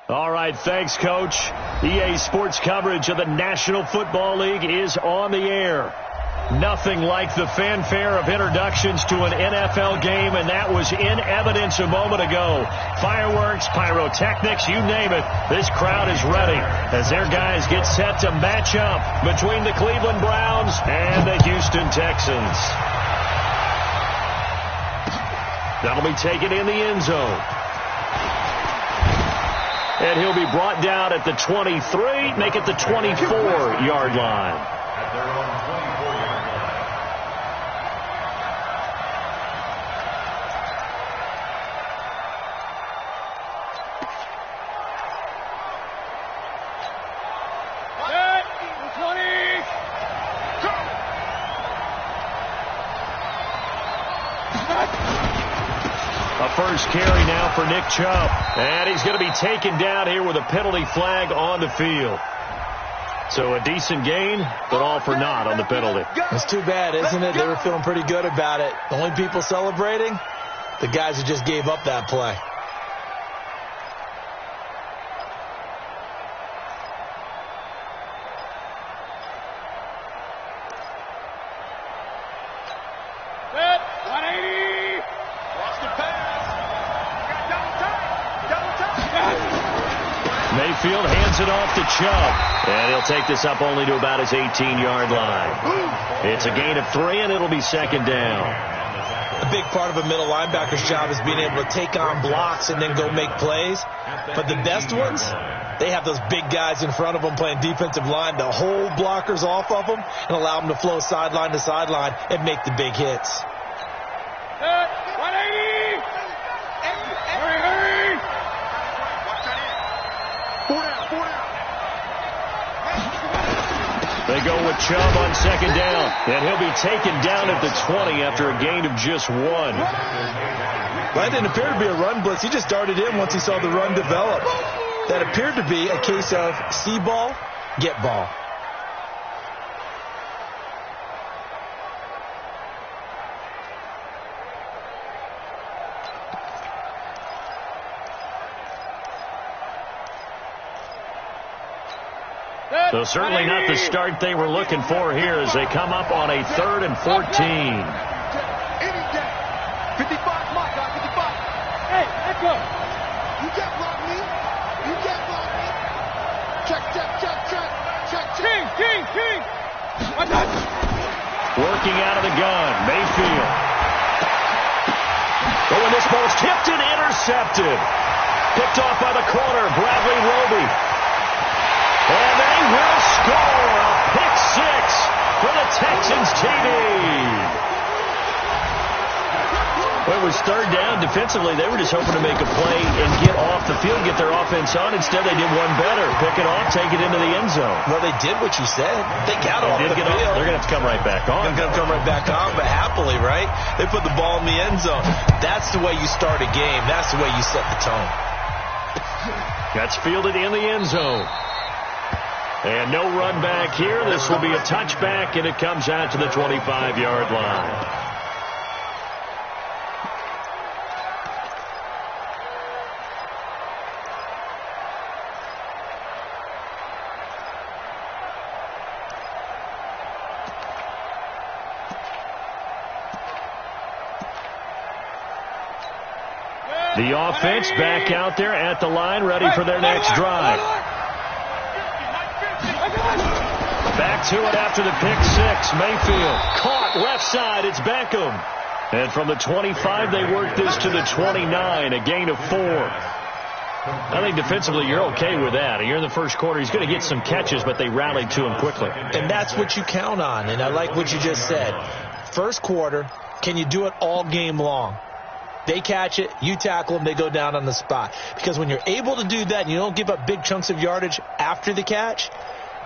All right, thanks, Coach. EA Sports coverage of the National Football League is on the air. Nothing like the fanfare of introductions to an NFL game, and that was in evidence a moment ago. Fireworks, pyrotechnics, you name it. This crowd is ready as their guys get set to match up between the Cleveland Browns and the Houston Texans. That'll be taken in the end zone. And he'll be brought down at the 23, make it the 24-yard line. At their own 24-yard line. A first carry now for Nick Chubb. And he's going to be taken down here with a penalty flag on the field. So a decent gain, but all for naught on the penalty. It's too bad, isn't it? They were feeling pretty good about it. The only people celebrating, the guys who just gave up that play. Mayfield hands it off to Chubb, and he'll take this up only to about his 18-yard line. It's a gain of 3, and it'll be second down. A big part of a middle linebacker's job is being able to take on blocks and then go make plays. But the best ones, they have those big guys in front of them playing defensive line to hold blockers off of them and allow them to flow sideline to sideline and make the big hits. They go with Chubb on second down, and he'll be taken down at the 20 after a gain of just 1. That didn't appear to be a run blitz. He just darted in once he saw the run develop. That appeared to be a case of see ball, get ball. So certainly not the start they were looking for here as they come up on a 3rd and 14. Hey, let's go. You can't block me. You can't block me. Check. King. Working out of the gun, Mayfield. Oh, and this ball's tipped and intercepted. Picked off by the corner, Bradley Roby. And they will score a pick 6 for the Texans TD. Well, it was 3rd down. Defensively, they were just hoping to make a play and get off the field, get their offense on. Instead, they did one better. Pick it off, take it into the end zone. Well, they did what you said. They got off the field. They're going to have to come right back on. They're going to come right back on, but happily, right? They put the ball in the end zone. That's the way you start a game. That's the way you set the tone. That's fielded in the end zone. And no run back here. This will be a touchback, and it comes out to the 25-yard line. The offense back out there at the line, ready for their next drive. Back to it after the pick 6. Mayfield caught left side. It's Beckham. And from the 25, they work this to the 29, a gain of 4. I think defensively you're okay with that. You're in the first quarter. He's going to get some catches, but they rallied to him quickly. And that's what you count on, and I like what you just said. First quarter, can you do it all game long? They catch it, you tackle them, they go down on the spot. Because when you're able to do that and you don't give up big chunks of yardage after the catch,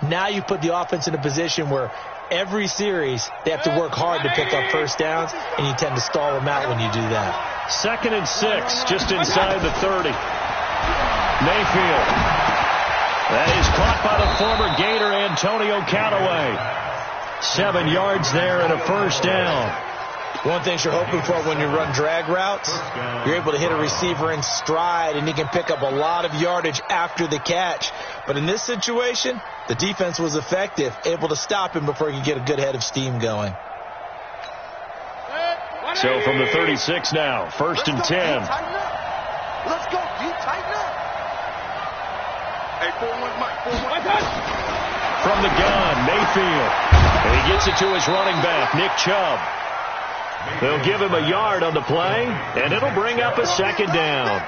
now you put the offense in a position where every series they have to work hard to pick up first downs, and you tend to stall them out when you do that. 2nd and 6, just inside the 30. Mayfield. That is caught by the former Gator Antonio Callaway. 7 yards there and a first down. One thing you're hoping for when you run drag routes, you're able to hit a receiver in stride, and he can pick up a lot of yardage after the catch. But in this situation, the defense was effective, able to stop him before he could get a good head of steam going. So from the 36 now, 1st and 10. Let's go, D, tighten up. Hey, 4-1, Mike, 4-1. From the gun, Mayfield. And he gets it to his running back, Nick Chubb. They'll give him a yard on the play, and it'll bring up a 2nd down.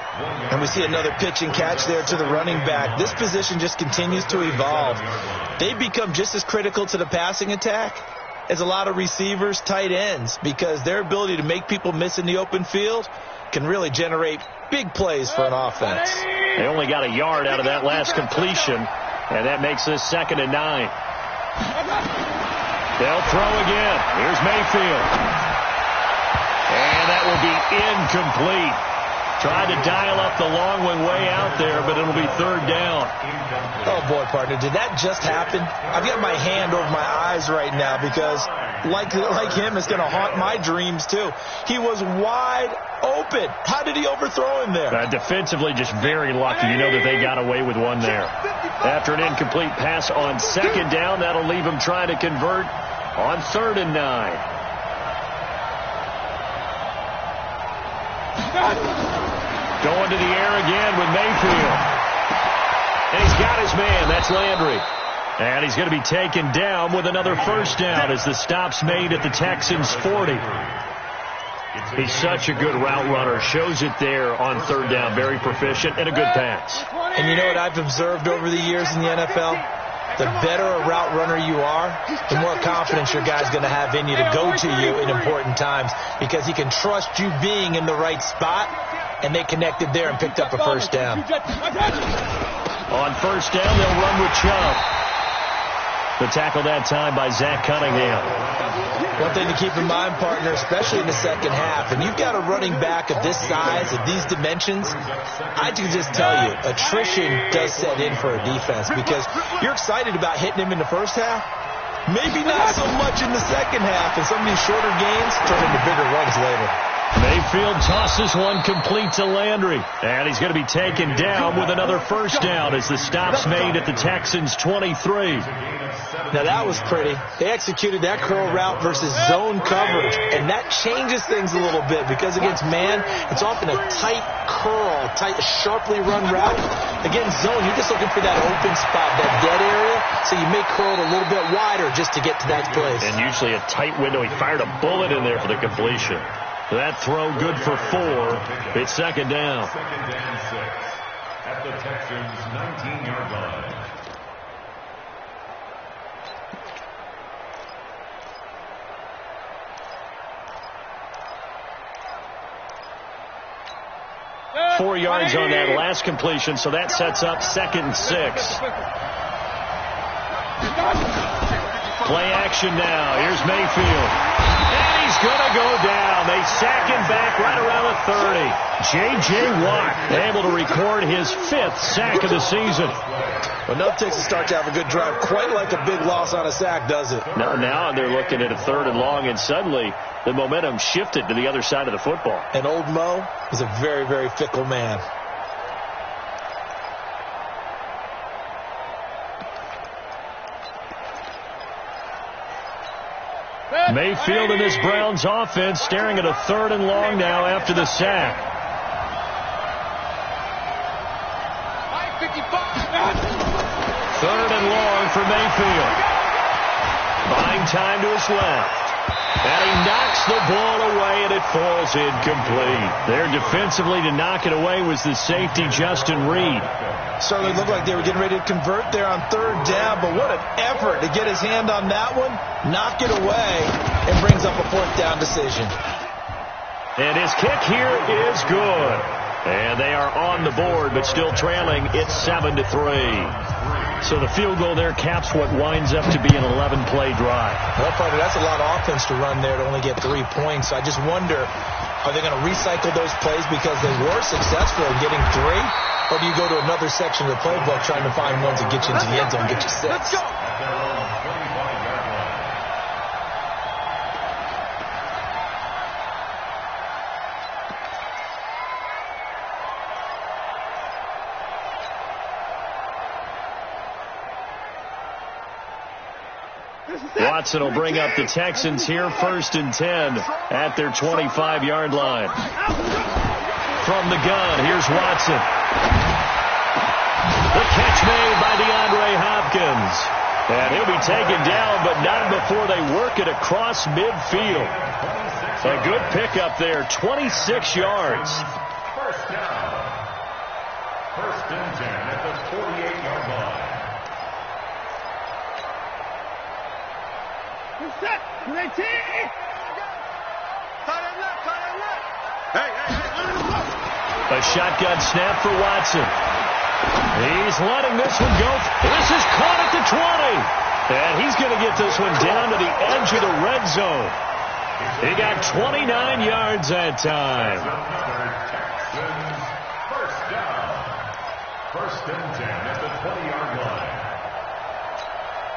And we see another pitch and catch there to the running back. This position just continues to evolve. They become just as critical to the passing attack as a lot of receivers, tight ends, because their ability to make people miss in the open field can really generate big plays for an offense. They only got a yard out of that last completion, and that makes this 2nd and 9. They'll throw again. Here's Mayfield. And that will be incomplete. Tried to dial up the long one way out there, but it'll be 3rd down. Oh, boy, partner, did that just happen? I've got my hand over my eyes right now because, like him, it's going to haunt my dreams, too. He was wide open. How did he overthrow him there? Defensively, just very lucky. You know that they got away with one there. After an incomplete pass on 2nd down, that'll leave him trying to convert on 3rd and 9. Going to the air again with Mayfield. And he's got his man. That's Landry. And he's going to be taken down with another 1st down as the stop's made at the Texans' 40. He's such a good route runner. Shows it there on 3rd down. Very proficient and a good pass. And you know what I've observed over the years in the NFL? The better a route runner you are, the more confidence your guy's going to have in you to go to you in important times because he can trust you being in the right spot, and they connected there and picked up a 1st down. On 1st down, they'll run with Chubb. The tackle that time by Zach Cunningham. One thing to keep in mind, partner, especially in the 2nd half, when you've got a running back of this size, of these dimensions, I can just tell you, attrition does set in for a defense because you're excited about hitting him in the 1st half. Maybe not so much in the 2nd half, and some of these shorter gains turn into bigger runs later. Mayfield tosses one complete to Landry. And he's going to be taken down with another 1st down as the stop's made at the Texans' 23. Now that was pretty. They executed that curl route versus zone coverage, and that changes things a little bit because against man, it's often a tight curl, tight, sharply run route. Against zone, you're just looking for that open spot, that dead area, so you may curl it a little bit wider just to get to that place. And usually a tight window. He fired a bullet in there for the completion. That throw good for 4. It's 2nd down. 2nd and 6 at the Texans' 19-yard line. Four yards on that last completion, so that sets up 2nd and 6. Play action now. Here's Mayfield. And he's going to go down. They sack him back right around the 30. J.J. Watt able to record his 5th sack of the season. Well, enough takes a start to have a good drive. Quite like a big loss on a sack, does it? Now they're looking at a 3rd and long, and suddenly the momentum shifted to the other side of the football. And old Mo is a very, very fickle man. Mayfield and this Browns offense staring at a 3rd and long now after the sack. 3rd and long for Mayfield. Buying time to his left. And he knocks the ball away, and it falls incomplete. There defensively to knock it away was the safety, Justin Reed. Certainly looked like they were getting ready to convert there on 3rd down, but what an effort to get his hand on that one, knock it away, and brings up a 4th down decision. And his kick here is good. And they are on the board, but still trailing. It's 7-3. So the field goal there caps what winds up to be an 11-play drive. Well, partner, that's a lot of offense to run there to only get 3 points. I just wonder, are they going to recycle those plays because they were successful in getting 3? Or do you go to another section of the playbook trying to find ones that get you into the end zone and get you 6? Let's go. Watson will bring up the Texans here, 1st and 10 at their 25-yard line. From the gun, here's Watson. The catch made by DeAndre Hopkins. And he'll be taken down, but not before they work it across midfield. A good pickup there, 26 yards. First down. 1st and 10 at the 48-yard line. A shotgun snap for Watson. He's letting this one go. This is caught at the 20. And he's going to get this one down to the edge of the red zone. He got 29 yards that time. First down. 1st and 10 at the 20-yard line.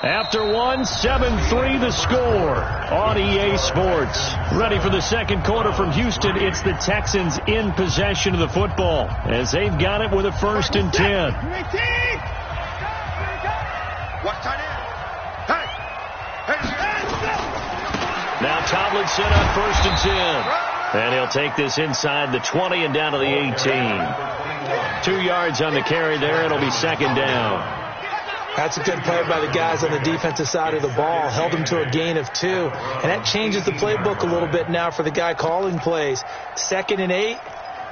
After one, 7-3 the score on EA Sports. Ready for the second quarter from Houston. It's the Texans in possession of the football as they've got it with a 1st and 10. Now Tomlinson on 1st and 10. And he'll take this inside the 20 and down to the 18. 2 yards on the carry there. It'll be 2nd down. That's a good play by the guys on the defensive side of the ball. Held them to a gain of 2. And that changes the playbook a little bit now for the guy calling plays. 2nd and 8.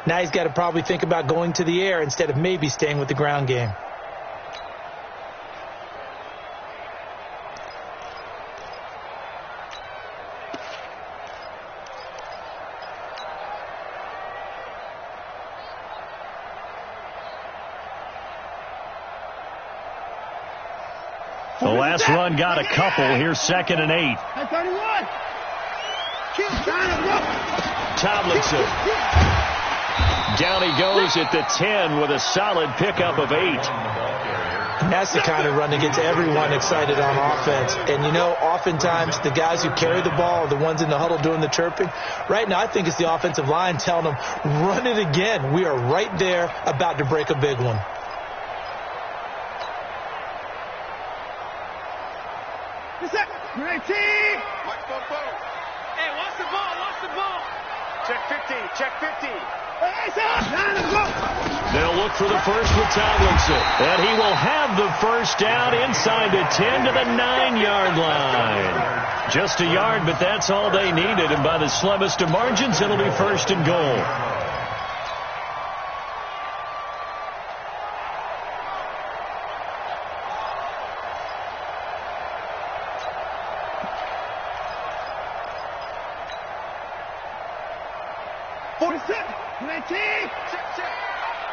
Now he's got to probably think about going to the air instead of maybe staying with the ground game. The last run got a couple. Here's 2nd and 8. Tomlinson. Down he goes at the 10 with a solid pickup of 8. And that's the kind of run that gets everyone excited on offense. And, you know, oftentimes the guys who carry the ball are the ones in the huddle doing the chirping. Right now, I think it's the offensive line telling them, run it again. We are right there about to break a big one. Hey, watch the ball, watch the ball. Check 50, check 50. They'll look for the first with Tomlinson. And he will have the first down inside the 10 to the 9-yard line. Just a yard, but that's all they needed. And by the slimmest of margins, it'll be 1st and goal.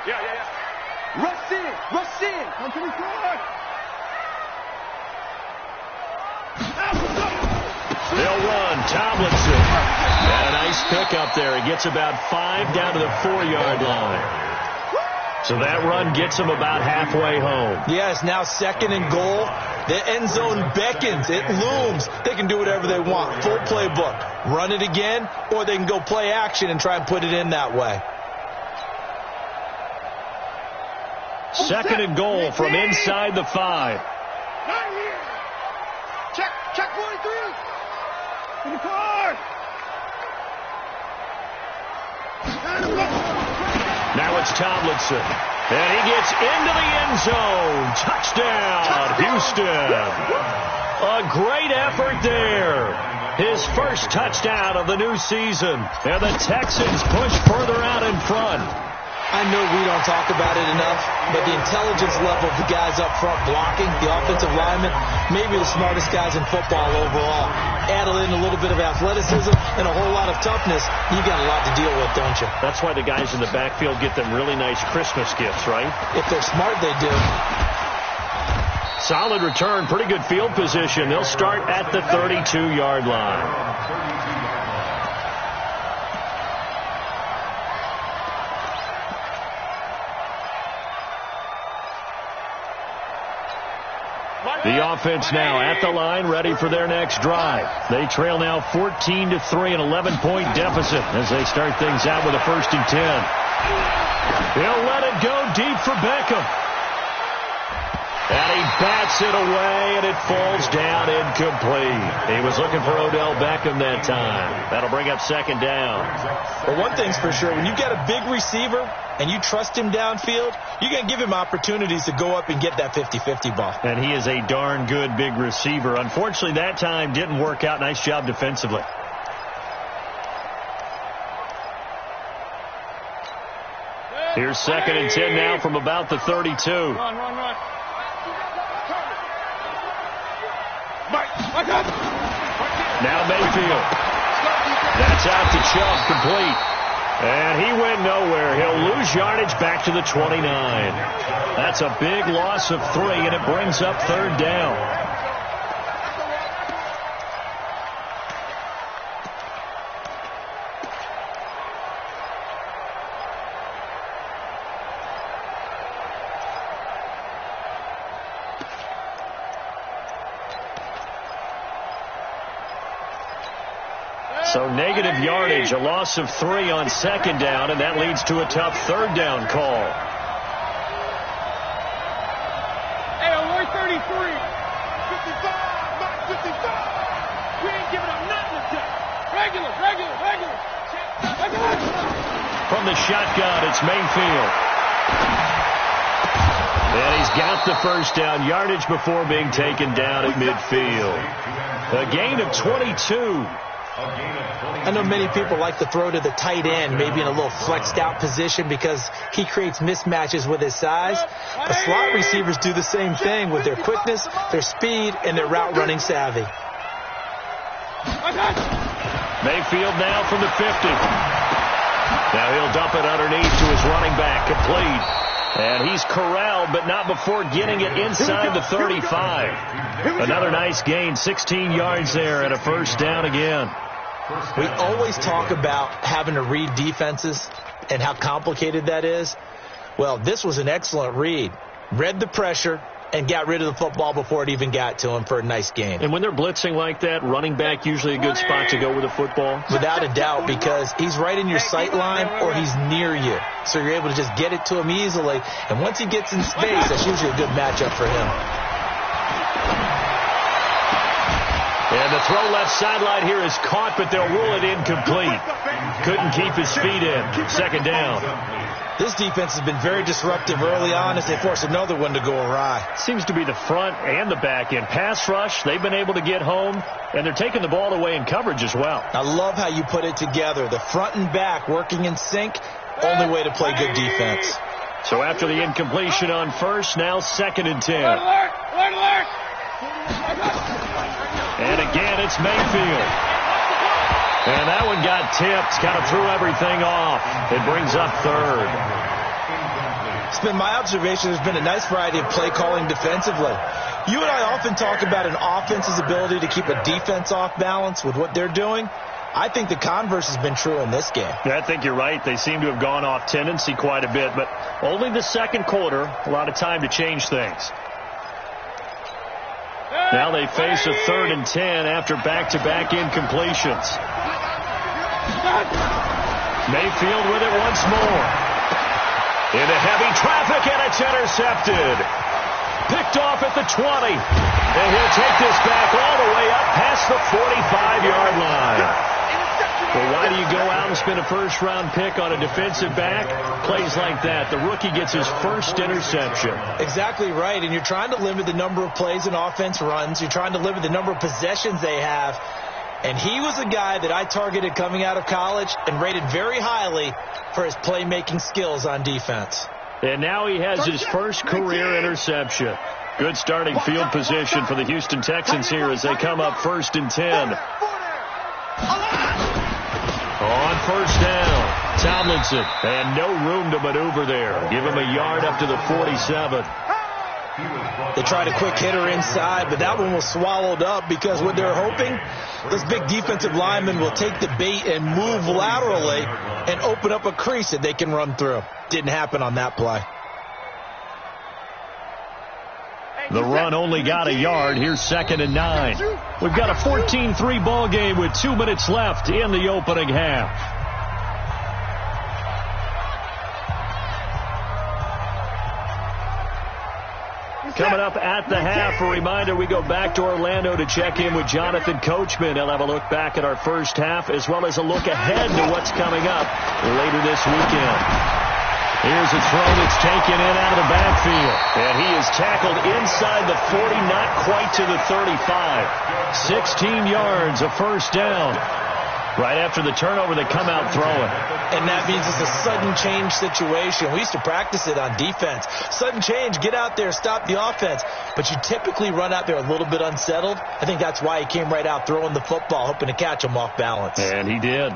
Yeah. Rush in. Come to the court. They'll run. Tomlinson. And a nice pickup there. He gets about 5 down to the 4-yard line. So that run gets him about halfway home. Yes, now 2nd and goal. The end zone beckons. It looms. They can do whatever they want. Full playbook. Run it again, or they can go play action and try and put it in that way. 2nd and goal from inside the 5. Check 43. In the court. Now it's Tomlinson. And he gets into the end zone. Touchdown, Houston. A great effort there. His first touchdown of the new season. And the Texans push further out in front. I know we don't talk about it enough, but the intelligence level of the guys up front blocking, the offensive linemen, maybe the smartest guys in football overall. Add in a little bit of athleticism and a whole lot of toughness, you got a lot to deal with, don't you? That's why the guys in the backfield get them really nice Christmas gifts, right? If they're smart, they do. Solid return, pretty good field position. They'll start at the 32-yard line. The offense now at the line, ready for their next drive. They trail now 14-3, an 11-point deficit as they start things out with a 1st and 10. He'll let it go deep for Beckham. And he bats it away, and it falls down incomplete. He was looking for Odell Beckham that time. That'll bring up second down. Well, one thing's for sure. When you've got a big receiver and you trust him downfield, you're going to give him opportunities to go up and get that 50-50 ball. And he is a darn good big receiver. Unfortunately, that time didn't work out. Nice job defensively. Here's 2nd and 10 now from about the 32. Run. Now Mayfield. That's out to Chubb, complete. And he went nowhere. He'll lose yardage back to the 29. That's a big loss of 3, and it brings up 3rd down. So negative yardage, a loss of 3 on 2nd down, and that leads to a tough 3rd down call. Hey, alert 33. 55, not 55. We ain't giving up nothing to touch. Regular. From the shotgun, it's Mayfield. And he's got the 1st down, yardage before being taken down at midfield. A gain of 22. I know many people like to throw to the tight end, maybe in a little flexed out position because he creates mismatches with his size. The slot receivers do the same thing with their quickness, their speed, and their route running savvy. Mayfield now from the 50. Now he'll dump it underneath to his running back, complete. And he's corralled, but not before getting it inside the 35. Another nice gain, 16 yards there, and a 1st down again. We always talk about having to read defenses and how complicated that is. Well, this was an excellent read. Read the pressure and got rid of the football before it even got to him for a nice gain. And when they're blitzing like that, running back usually a good spot to go with the football? Without a doubt, because he's right in your sight line or he's near you. So you're able to just get it to him easily. And once he gets in space, that's usually a good matchup for him. And the throw left sideline here is caught, but they'll rule it incomplete. Couldn't keep his feet in. 2nd down. This defense has been very disruptive early on as they force another one to go awry. Seems to be the front and the back end. Pass rush, they've been able to get home, and they're taking the ball away in coverage as well. I love how you put it together. The front and back working in sync, only way to play good defense. So after the incompletion on 1st, now 2nd and 10. Alert. And again, it's Mayfield. And that one got tipped, kind of threw everything off. It brings up 3rd. It's been my observation there's been a nice variety of play calling defensively. You and I often talk about an offense's ability to keep a defense off balance with what they're doing. I think the converse has been true in this game. Yeah, I think you're right. They seem to have gone off tendency quite a bit, but only the 2nd quarter, a lot of time to change things. Now they face a 3rd and 10 after back-to-back incompletions. Mayfield with it once more. Into heavy traffic, and it's intercepted. Picked off at the 20. And he'll take this back all the way up past the 45-yard line. Well, why do you go out and spend a 1st-round pick on a defensive back? Plays like that. The rookie gets his 1st interception. Exactly right, and you're trying to limit the number of plays an offense runs. You're trying to limit the number of possessions they have. And he was a guy that I targeted coming out of college and rated very highly for his playmaking skills on defense. And now he has his 1st career interception. Good starting field position for the Houston Texans here as they come up 1st and 10. On 1st down, Tomlinson, and no room to maneuver there. Give him a yard up to the 47. They tried a quick hitter inside, but that one was swallowed up because what they're hoping, this big defensive lineman will take the bait and move laterally and open up a crease that they can run through. Didn't happen on that play. The run only got a yard. Here's 2nd and 9. We've got a 14-3 ball game with 2 minutes left in the opening half. Coming up at the half, a reminder, we go back to Orlando to check in with Jonathan Coachman. He'll have a look back at our first half as well as a look ahead to what's coming up later this weekend. Here's a throw that's taken in out of the backfield. And he is tackled inside the 40, not quite to the 35. 16 yards, a first down. Right after the turnover, they come out throwing. And that means it's a sudden change situation. We used to practice it on defense. Sudden change, get out there, stop the offense. But you typically run out there a little bit unsettled. I think that's why he came right out throwing the football, hoping to catch him off balance. And he did.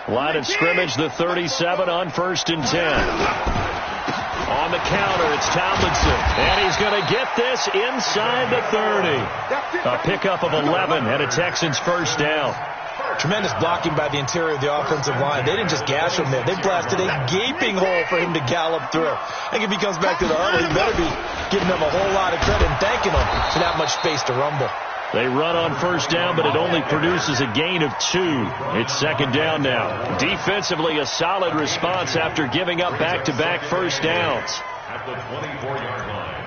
Line of scrimmage, the 37 on 1st and 10. On the counter, it's Tomlinson. And he's going to get this inside the 30. A pickup of 11 and a Texans first down. Tremendous blocking by the interior of the offensive line. They didn't just gash him there. They blasted a gaping hole for him to gallop through. I think if he comes back to the huddle, he better be giving them a whole lot of credit and thanking them for that much space to rumble. They run on first down, but it only produces a gain of 2. It's second down now. Defensively, a solid response after giving up back-to-back first downs. At the 24-yard line.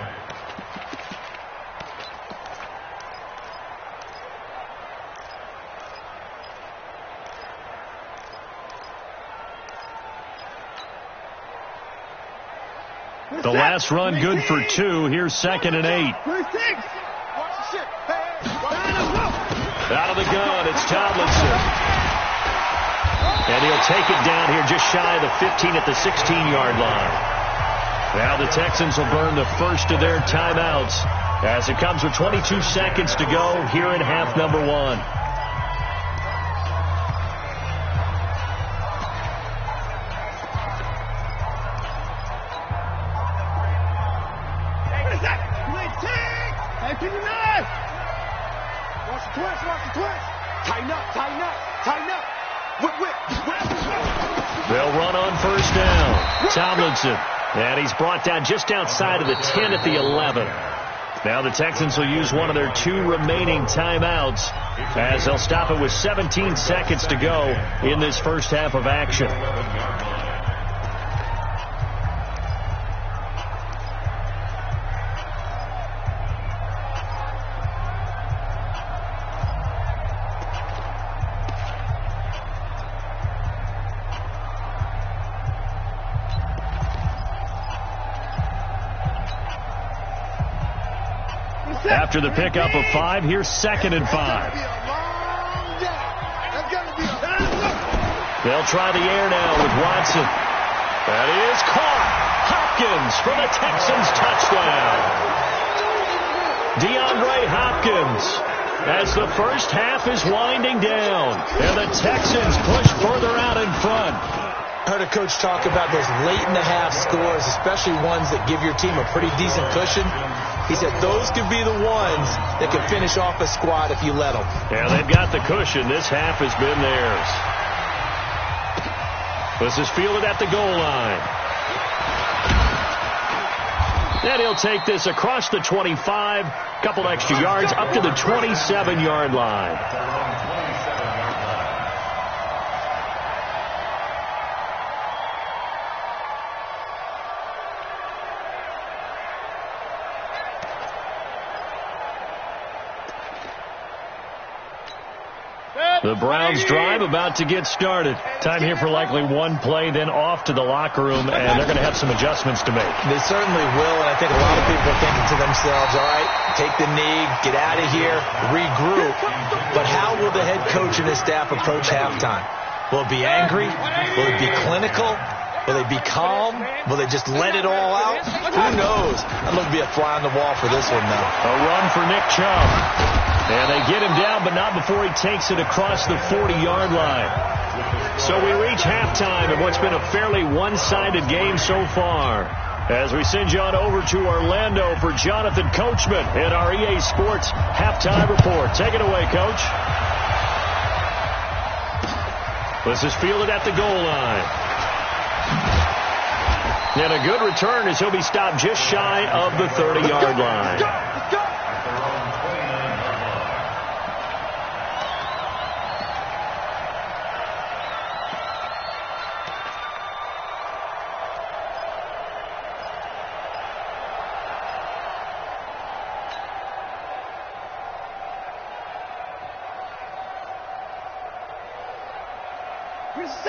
The last run good for 2. Here's 2nd and 8. Out of the gun, it's Tomlinson. And he'll take it down here just shy of the 15 at the 16-yard line. Now the Texans will burn the first of their timeouts as it comes with 22 seconds to go here in half number 1. They'll run on first down. Tomlinson. And he's brought down just outside of the 10 at the 11. Now the Texans will use one of their 2 remaining timeouts as they'll stop it with 17 seconds to go in this first half of action. After the pickup of 5, here's 2nd and 5. They'll try the air now with Watson. That is caught. Hopkins for the Texans touchdown. DeAndre Hopkins as the first half is winding down. And the Texans push further out in front. I heard a coach talk about those late-in-the-half scores, especially ones that give your team a pretty decent cushion. He said those could be the ones that could finish off a squad if you let them. Yeah, they've got the cushion. This half has been theirs. This is fielded at the goal line. And he'll take this across the 25, couple extra yards, up to the 27-yard line. The Browns drive about to get started. Time here for likely one play, then off to the locker room, and they're going to have some adjustments to make. They certainly will, and I think a lot of people are thinking to themselves, all right, take the knee, get out of here, regroup. But how will the head coach and his staff approach halftime? Will it be angry? Will it be clinical? Will they be calm? Will they just let it all out? Who knows? I'd love to be a fly on the wall for this one now. A run for Nick Chubb. And they get him down, but not before he takes it across the 40-yard line. So we reach halftime in what's been a fairly one-sided game so far. As we send you on over to Orlando for Jonathan Coachman in our EA Sports Halftime Report. Take it away, Coach. This is fielded at the goal line. And a good return as he'll be stopped just shy of the 30-yard line.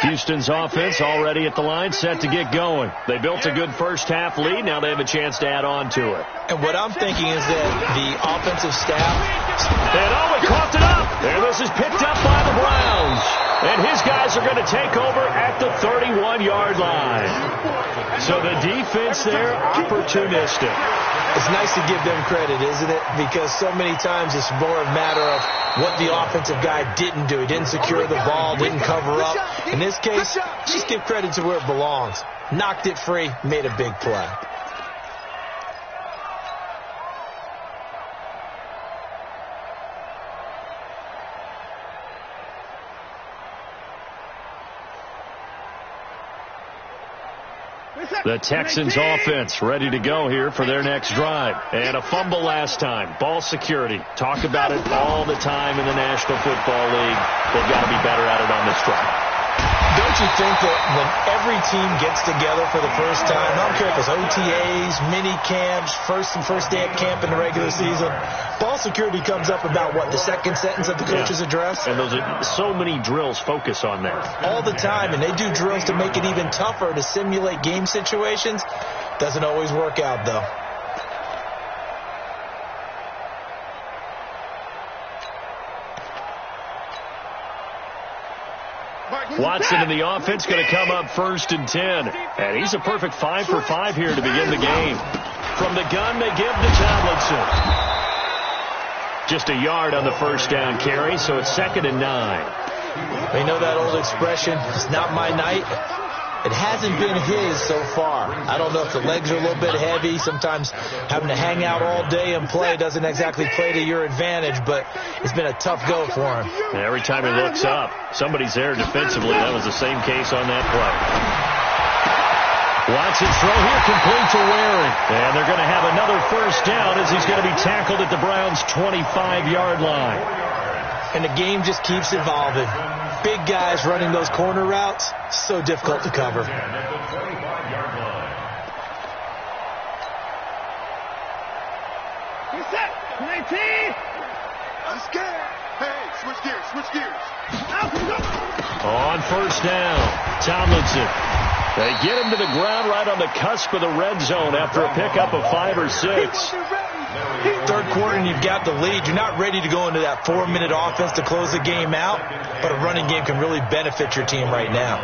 Houston's offense already at the line, set to get going. They built a good first-half lead. Now they have a chance to add on to it. And what I'm thinking is that the offensive staff... And he coughed it up. And this is picked up by the Browns. And his guys are going to take over at the 31-yard line. So the defense there, opportunistic. It's nice to give them credit, isn't it? Because so many times it's more a matter of what the offensive guy didn't do. He didn't secure the ball, didn't cover up. In this case, just give credit to where it belongs. Knocked it free, made a big play. The Texans offense ready to go here for their next drive. And a fumble last time. Ball security. Talk about it all the time in the National Football League. They've got to be better at it on this drive. Don't you think that when every team gets together for the first time, I don't care if it's OTAs, mini camps, first day at camp in the regular season, ball security comes up about what, the second sentence of the coach's address? And those are so many drills focus on that. All the time, and they do drills to make it even tougher to simulate game situations. Doesn't always work out, though. Watson in the offense going to come up 1st and 10. And he's a perfect 5 for 5 here to begin the game. From the gun, they give to Tomlinson. Just a yard on the first down carry, so it's 2nd and 9. They know that old expression, it's not my night. It hasn't been his so far. I don't know if the legs are a little bit heavy. Sometimes having to hang out all day and play doesn't exactly play to your advantage, but it's been a tough go for him. And every time he looks up, somebody's there defensively. That was the same case on that play. Watson's throw here complete to Waring. And they're going to have another first down as he's going to be tackled at the Browns' 25-yard line. And the game just keeps evolving. Big guys running those corner routes, so difficult to cover. Reset. I'm scared. Hey, switch gears. On first down, Tomlinson. They get him to the ground right on the cusp of the red zone after a pickup of 5 or 6. Third quarter and you've got the lead. You're not ready to go into that 4-minute offense to close the game out, but a running game can really benefit your team right now.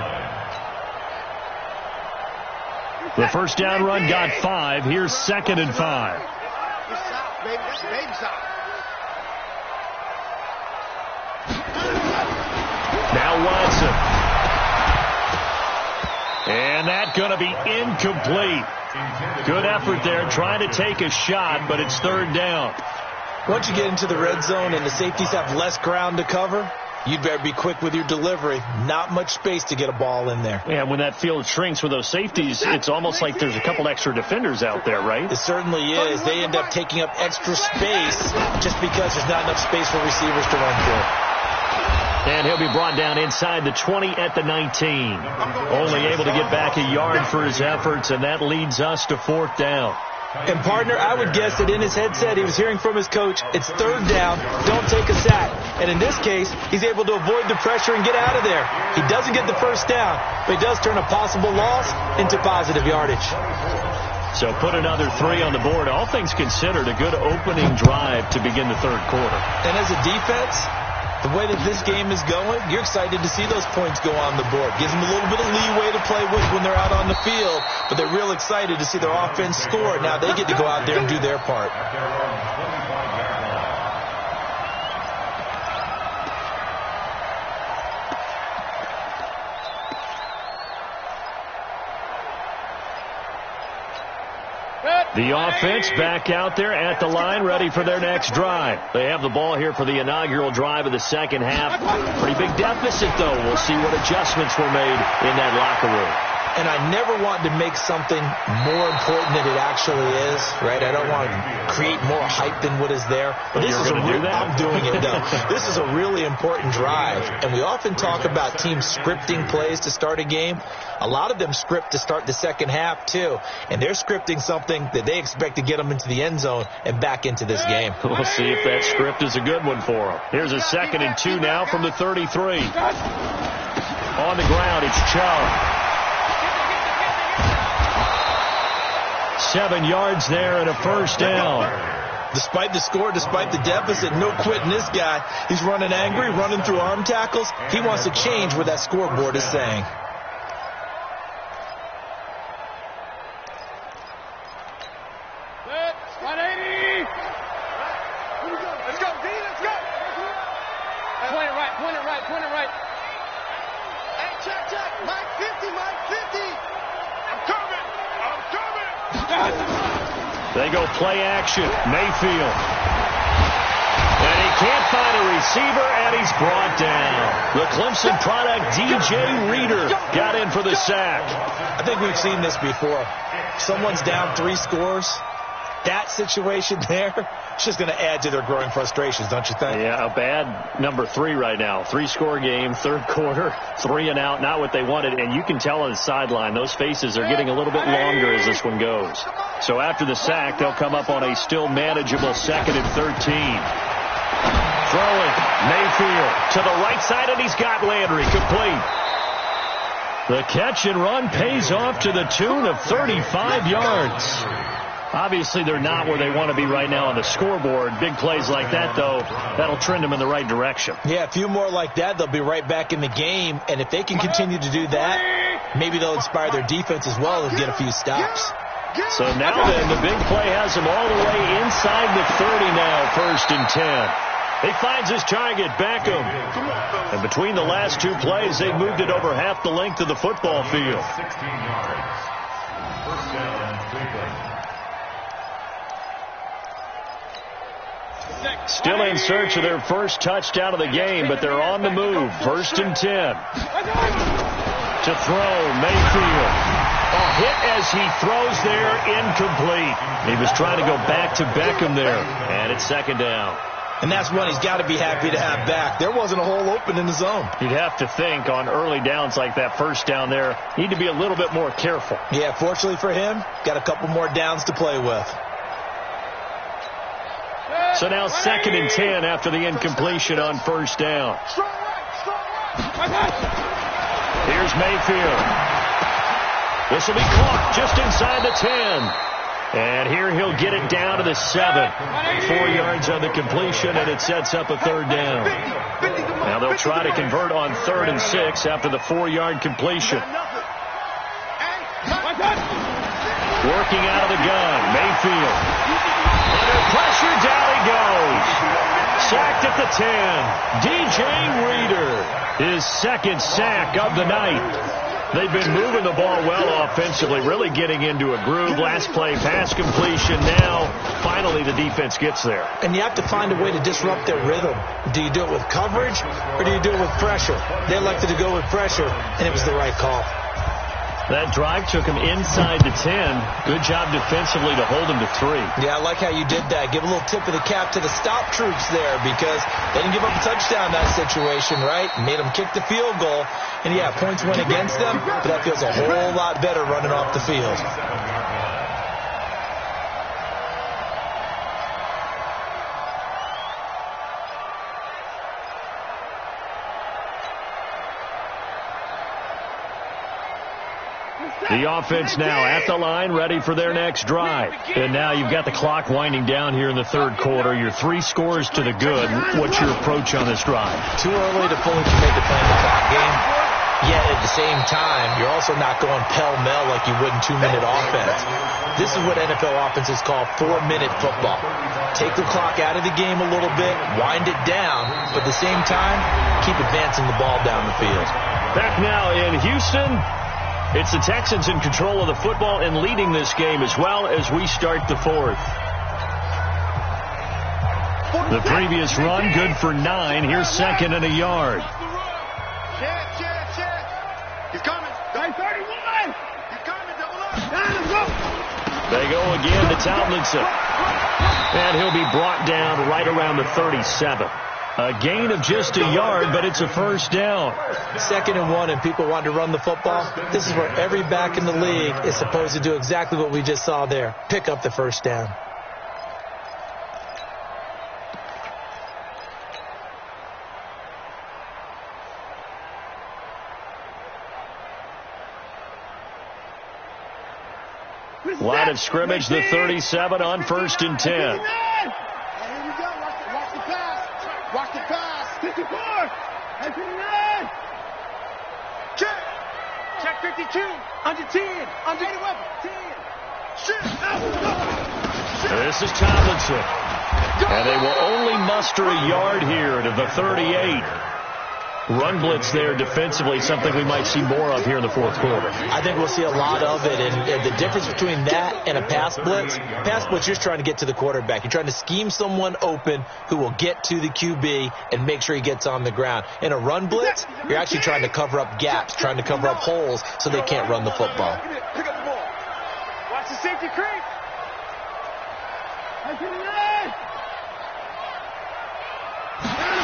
The first down run got 5. Here's 2nd and 5. Now Watson. And that's going to be incomplete. Good effort there, trying to take a shot, but it's 3rd down. Once you get into the red zone and the safeties have less ground to cover, you'd better be quick with your delivery. Not much space to get a ball in there. Yeah, when that field shrinks with those safeties, it's almost like there's a couple extra defenders out there, right? It certainly is. They end up taking up extra space just because there's not enough space for receivers to run through. And he'll be brought down inside the 20 at the 19. Only able to get back a yard for his efforts, and that leads us to 4th down. And, partner, I would guess that in his headset he was hearing from his coach, it's 3rd down, don't take a sack. And in this case, he's able to avoid the pressure and get out of there. He doesn't get the first down, but he does turn a possible loss into positive yardage. So put another 3 on the board. All things considered, a good opening drive to begin the 3rd quarter. And as a defense, the way that this game is going, you're excited to see those points go on the board. Gives them a little bit of leeway to play with when they're out on the field, but they're real excited to see their offense score. Now they get to go out there and do their part. The offense back out there at the line, ready for their next drive. They have the ball here for the inaugural drive of the second half. Pretty big deficit, though. We'll see what adjustments were made in that locker room. And I never want to make something more important than it actually is, right? I don't want to create more hype than what is there. But this is I'm doing it, though. This is a really important drive. And we often talk about teams scripting plays to start a game. A lot of them script to start the second half, too. And they're scripting something that they expect to get them into the end zone and back into this game. We'll see if that script is a good one for them. Here's a 2nd and 2 now from the 33. On the ground, it's Chubb. 7 yards there and a first down. Despite the score, despite the deficit, no quitting this guy. He's running angry, running through arm tackles. He wants to change what that scoreboard is saying. They go play action. Mayfield. And he can't find a receiver, and he's brought down. The Clemson product, DJ Reader, got in for the sack. I think we've seen this before. Someone's down 3 scores. That situation there, it's just going to add to their growing frustrations, don't you think? Yeah, a bad number 3 right now. 3-score game, third quarter, 3 and out, not what they wanted. And you can tell on the sideline, those faces are getting a little bit longer as this one goes. So after the sack, they'll come up on a still manageable 2nd and 13. Throwing, Mayfield to the right side, and he's got Landry complete. The catch and run pays off to the tune of 35 yards. Obviously, they're not where they want to be right now on the scoreboard. Big plays like that, though, that'll trend them in the right direction. Yeah, a few more like that, they'll be right back in the game. And if they can continue to do that, maybe they'll inspire their defense as well and get a few stops. So now then, the big play has him all the way inside the 30 now, 1st and 10. He finds his target, Beckham. And between the last 2 plays, they moved it over half the length of the football field. 16 yards. First down, Cleveland. Still in search of their first touchdown of the game, but they're on the move. 1st and 10. To throw, Mayfield. A hit as he throws there, incomplete. He was trying to go back to Beckham there, and it's 2nd down. And that's one he's got to be happy to have back. There wasn't a hole open in the zone. You'd have to think on early downs like that, 1st down there, need to be a little bit more careful. Yeah, fortunately for him, got a couple more downs to play with. So now 2nd and 10 after the incompletion on 1st down. Here's Mayfield. This will be caught just inside the 10. And here he'll get it down to the 7. 4 yards on the completion, and it sets up a 3rd down. Now they'll try to convert on 3rd and 6 after the 4-yard completion. Working out of the gun, Mayfield. Under pressure, down he goes. Sacked at the 10. DJ Reader, his 2nd sack of the night. They've been moving the ball well offensively, really getting into a groove. Last play, pass completion. Now, finally, the defense gets there. And you have to find a way to disrupt their rhythm. Do you do it with coverage, or do you do it with pressure? They elected to go with pressure, and it was the right call. That drive took him inside the 10. Good job defensively to hold him to 3. Yeah, I like how you did that. Give a little tip of the cap to the stop troops there, because they didn't give up a touchdown in that situation, right? Made them kick the field goal. And, yeah, points went against them, but that feels a whole lot better running off the field. The offense now at the line, ready for their next drive. And now you've got the clock winding down here in the 3rd quarter. You're 3 scores to the good. What's your approach on this drive? Too early to fully commit to playing the clock game. Yet at the same time, you're also not going pell-mell like you would in 2-minute offense. This is what NFL offenses call 4-minute football. Take the clock out of the game a little bit, wind it down, but at the same time, keep advancing the ball down the field. Back now in Houston. It's the Texans in control of the football and leading this game as well as we start the 4th. The previous run, good for 9. Here's 2nd and a yard. He's coming. 31. He's coming. Double up. They go again to Tomlinson. And he'll be brought down right around the 37. A gain of just a yard, but it's a 1st down. 2nd and 1, and people want to run the football. This is where every back in the league is supposed to do exactly what we just saw there. Pick up the 1st down. Line of scrimmage, the 37 on 1st and 10. Here we go. Watch the pass. Watch the pass. 54. And 59. Check. Check 52. Under 10. Under 10. Shit. This is Tomlinson. And they will only muster a yard here to the 38. Run blitz there defensively, something we might see more of here in the fourth quarter. I think we'll see a lot of it, and the difference between that and a pass blitz, you're just trying to get to the quarterback. You're trying to scheme someone open who will get to the QB and make sure he gets on the ground. In a run blitz, you're actually trying to cover up gaps, trying to cover up holes so they can't run the football. Pick up the ball. Watch the safety creep.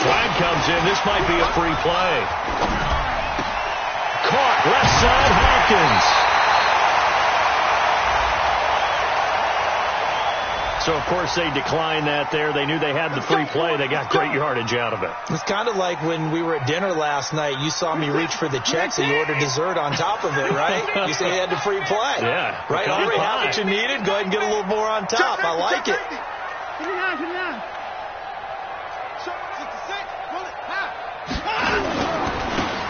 Flag comes in. This might be a free play. Caught left side, Hopkins. So, of course, they declined that there. They knew they had the free play. They got great yardage out of it. It's kind of like when we were at dinner last night. You saw me reach for the check, so you ordered dessert on top of it, right? You said you had the free play. Yeah. Right? Already have what you needed. Go ahead and get a little more on top. I like it.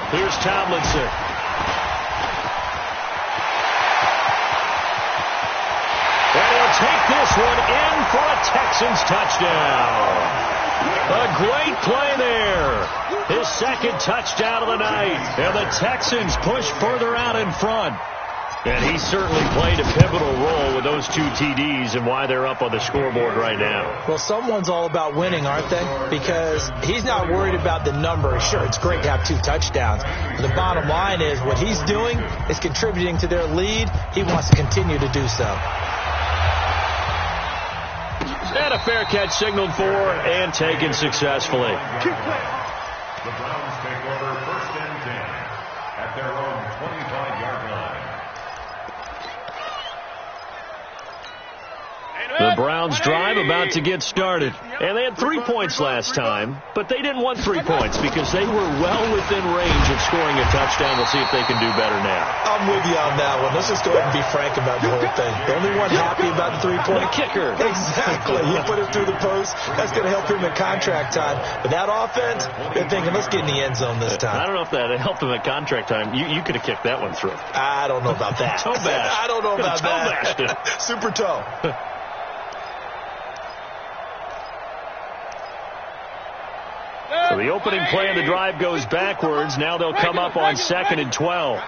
Here's Tomlinson. And he'll take this one in for a Texans touchdown. A great play there. His second touchdown of the night. And the Texans push further out in front. And he certainly played a pivotal role with those 2 TDs and why they're up on the scoreboard right now. Well, someone's all about winning, aren't they? Because he's not worried about the number. Sure, it's great to have 2 touchdowns. But the bottom line is what he's doing is contributing to their lead. He wants to continue to do so. And a fair catch signaled for and taken successfully. The Browns take over 1st and 10 at their own 25-yard line. The Browns drive about to get started. And they had 3 points last time, but they didn't want 3 points because they were well within range of scoring a touchdown. We'll see if they can do better now. I'm with you on that one. Let's just go ahead and be frank about the whole thing. The only one happy about the 3-point kicker. Exactly. He put it through the post. That's going to help him in contract time. But that offense, they're thinking, let's get in the end zone this time. I don't know if that helped him at contract time. You could have kicked that one through. I don't know about that. Toe bash. I don't know about that. Super toe. So the opening play of the drive goes backwards. Now they'll come up on 2nd and 12.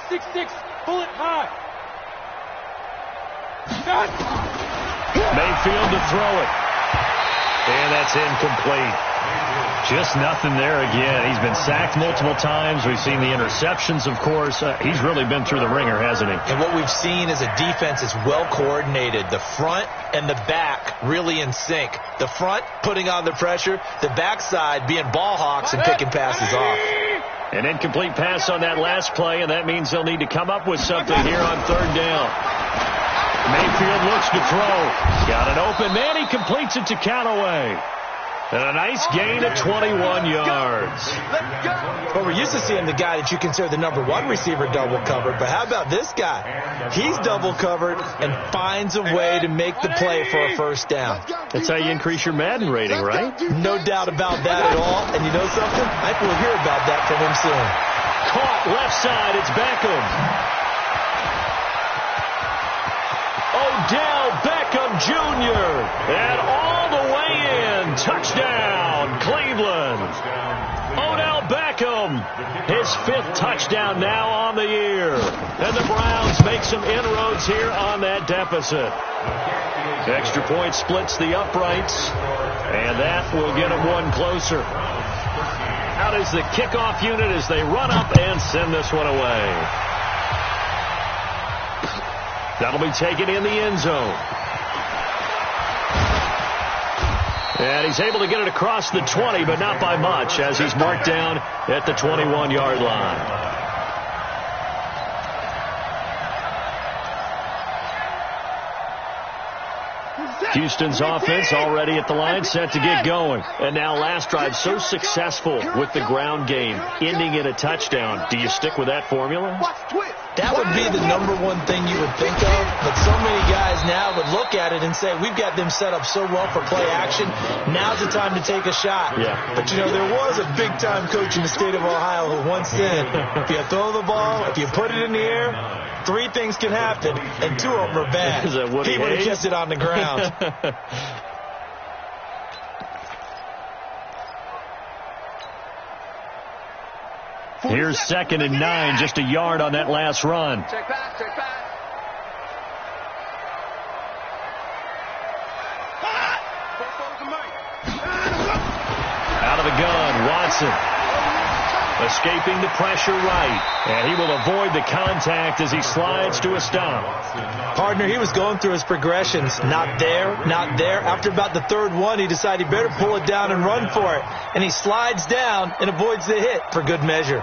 6-6, bullet high. Mayfield to throw it. And that's incomplete. Just nothing there again. He's been sacked multiple times. We've seen the interceptions, of course. He's really been through the ringer, hasn't he? And what we've seen is a defense is well coordinated. The front and the back really in sync. The front putting on the pressure. The backside being ball hawks and picking passes off. An incomplete pass on that last play, and that means they'll need to come up with something here on 3rd down. Mayfield looks to throw. Got an open man. He completes it to Callaway. And a nice gain of 21 yards. Well, we're used to seeing the guy that you consider the number 1 receiver double covered, but how about this guy? He's double covered and finds a way to make the play for a 1st down. That's how you increase your Madden rating, right? No doubt about that at all. And you know something? I think we'll hear about that from him soon. Caught left side. It's Beckham. Odell Beckham Jr. And all the way in. Touchdown, Cleveland. Odell Beckham, his 5th touchdown now on the year. And the Browns make some inroads here on that deficit. Extra point splits the uprights, and that will get them one closer. Out is the kickoff unit as they run up and send this one away. That'll be taken in the end zone. And he's able to get it across the 20, but not by much, as he's marked down at the 21-yard line. Houston's offense already at the line, set to get going. And now last drive so successful with the ground game, ending in a touchdown. Do you stick with that formula? That would be the #1 thing you would think of, but so many guys now would look at it and say, we've got them set up so well for play action, now's the time to take a shot. Yeah. But, you know, there was a big-time coach in the state of Ohio who once said, if you throw the ball, if you put it in the air, 3 things can happen, and 2 of them are bad. Is that Woody He would have Hayes? kept it on the ground. Here's 2nd and 9, just a yard on that last run. Check back, check back. Out of the gun, Watson. Escaping the pressure right. And he will avoid the contact as he slides to a stop. Partner, he was going through his progressions. Not there, not there. After about the 3rd one, he decided he better pull it down and run for it. And he slides down and avoids the hit for good measure.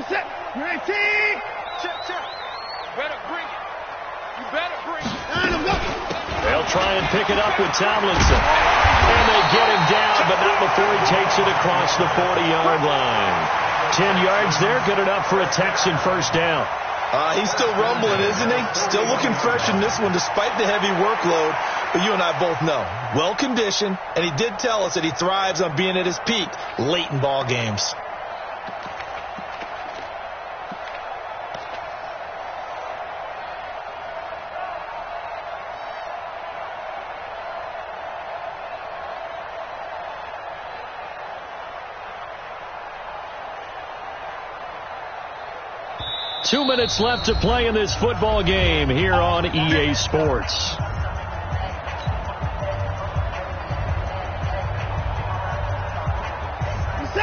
Set. 19. Check. Better bring it. You better bring it. They'll try and pick it up with Tomlinson. And they get him down, but not before he takes it across the 40-yard line. 10 yards there, good enough for a Texan first down. He's still rumbling, isn't he? Still looking fresh in this one despite the heavy workload. But you and I both know, well-conditioned, and he did tell us that he thrives on being at his peak late in ball games. Two minutes left to play in this football game here on EA Sports.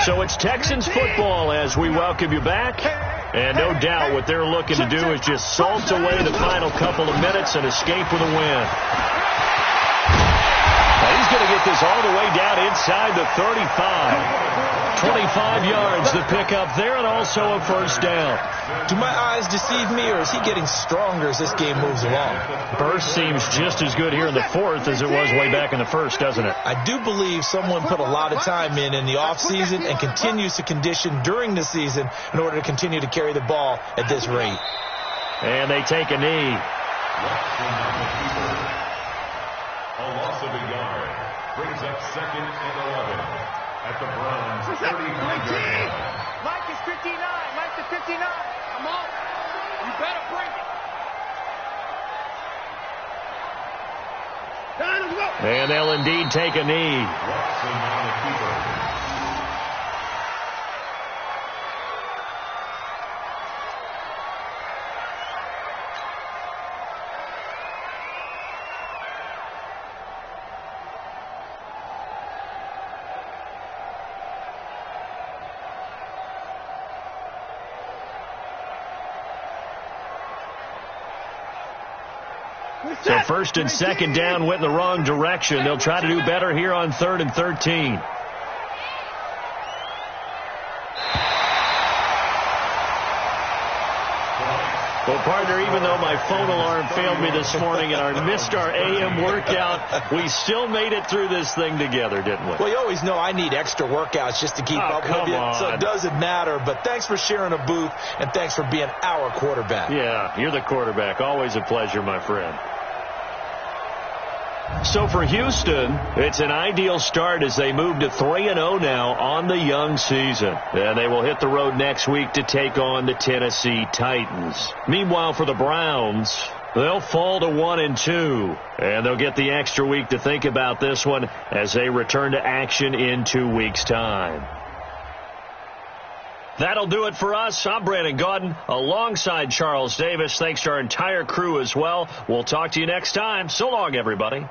So it's Texans football as we welcome you back. And no doubt what they're looking to do is just salt away the final couple of minutes and escape with a win. Now he's going to get this all the way down inside the 35. 25 yards, the pickup there, and also a first down. Do my eyes deceive me, or is he getting stronger as this game moves along? Burst seems just as good here in the 4th as it was way back in the 1st, doesn't it? I do believe someone put a lot of time in the offseason and continues to condition during the season in order to continue to carry the ball at this rate. And they take a knee. A loss of a yard brings up 2nd and 11 at the Browns 35-yard line. Mike is 59. Mike is 59. Come on. You better bring it. And they'll indeed take a knee. Watson on the keeper. So 1st and 2nd down went in the wrong direction. They'll try to do better here on 3rd and 13. Well, partner, even though my phone alarm failed me this morning and I missed our AM workout, we still made it through this thing together, didn't we? Well, you always know I need extra workouts just to keep up with you, so it doesn't matter. But thanks for sharing a booth, and thanks for being our quarterback. Yeah, you're the quarterback. Always a pleasure, my friend. So for Houston, it's an ideal start as they move to 3-0 now on the young season. And they will hit the road next week to take on the Tennessee Titans. Meanwhile, for the Browns, they'll fall to 1-2. And they'll get the extra week to think about this one as they return to action in 2 weeks' time. That'll do it for us. I'm Brandon Gaudin alongside Charles Davis. Thanks to our entire crew as well. We'll talk to you next time. So long, everybody.